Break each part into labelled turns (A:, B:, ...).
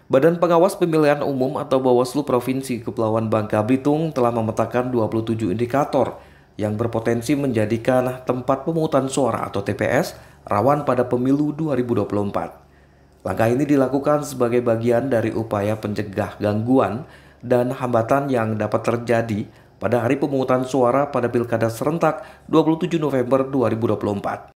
A: Badan Pengawas Pemilihan Umum atau Bawaslu Provinsi Kepulauan Bangka Belitung telah memetakan 27 indikator yang berpotensi menjadikan tempat pemungutan suara atau TPS rawan pada pemilu 2024. Langkah ini dilakukan sebagai bagian dari upaya pencegah gangguan dan hambatan yang dapat terjadi pada hari pemungutan suara pada Pilkada serentak 27 November 2024.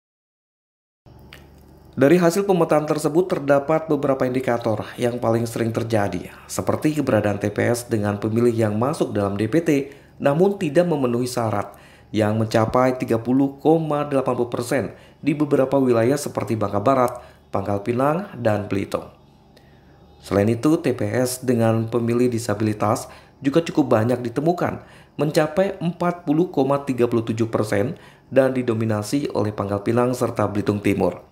A: Dari hasil pemetaan tersebut terdapat beberapa indikator yang paling sering terjadi, seperti keberadaan TPS dengan pemilih yang masuk dalam DPT namun tidak memenuhi syarat yang mencapai 30,80% di beberapa wilayah seperti Bangka Barat, Pangkal Pinang, dan Belitung. Selain itu, TPS dengan pemilih disabilitas juga cukup banyak ditemukan, mencapai 40,37% dan didominasi oleh Pangkal Pinang serta Belitung Timur.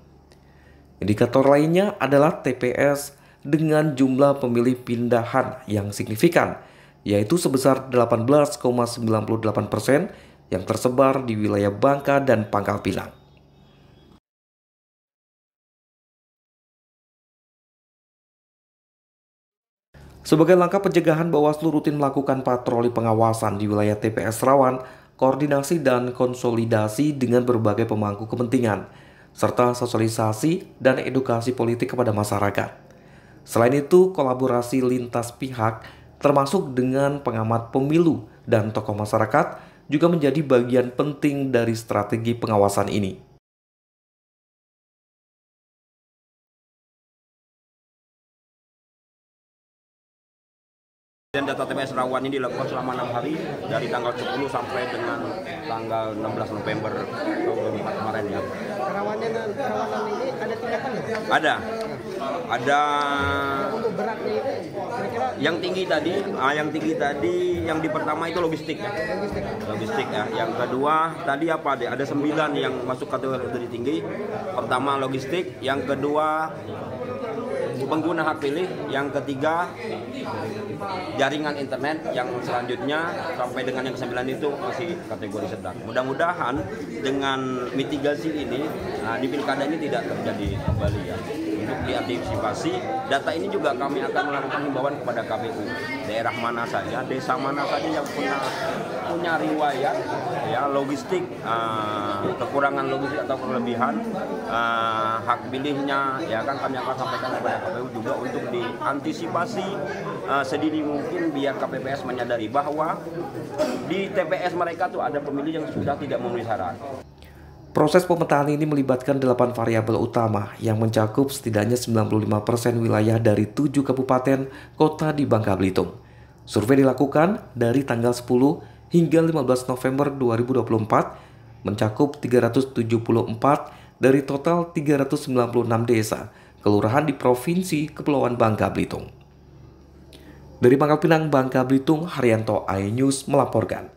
A: Indikator lainnya adalah TPS dengan jumlah pemilih pindahan yang signifikan, yaitu sebesar 18,98% yang tersebar di wilayah Bangka dan Pangkal Pinang. Sebagai langkah pencegahan, Bawaslu rutin melakukan patroli pengawasan di wilayah TPS rawan, koordinasi dan konsolidasi dengan berbagai pemangku kepentingan, serta sosialisasi dan edukasi politik kepada masyarakat. Selain itu, kolaborasi lintas pihak termasuk dengan pengamat pemilu dan tokoh masyarakat juga menjadi bagian penting dari strategi pengawasan ini.
B: Dan data TPS rawan ini dilakukan selama 6 hari dari tanggal 10 sampai dengan tanggal 16 November 2024 kemarin ya.
C: Kerawanan ini ada tindakan ya?
B: Ada.
C: Untuk beratnya itu kira-kira
B: yang tinggi tadi yang di pertama itu logistik ya. Logistik ya. Yang kedua tadi apa deh? Ada 9 yang masuk kategori tinggi. Pertama logistik, yang kedua pengguna hak pilih, yang ketiga jaringan internet, yang selanjutnya sampai dengan yang ke-9 itu masih kategori sedang. Mudah-mudahan dengan mitigasi ini di pilkada ini tidak terjadi kembali ya. Untuk diantisipasi, data ini juga kami akan melakukan himbauan kepada KPU. Daerah mana saja, desa mana saja yang punya riwayat ya logistik, kekurangan logistik atau kelebihan hak pilihnya ya kan kami akan sampaikan kepada KPU juga untuk diantisipasi sedini mungkin biar KPPS menyadari bahwa di TPS mereka tuh ada pemilih yang sudah tidak memenuhi syarat.
A: Proses pemetaan ini melibatkan 8 variabel utama yang mencakup setidaknya 95% wilayah dari 7 kabupaten kota di Bangka Belitung. Survei dilakukan dari tanggal 10 hingga 15 November 2024, mencakup 374 dari total 396 desa, kelurahan di Provinsi Kepulauan Bangka Belitung. Dari Pangkal Pinang, Bangka Belitung, Haryanto iNews melaporkan.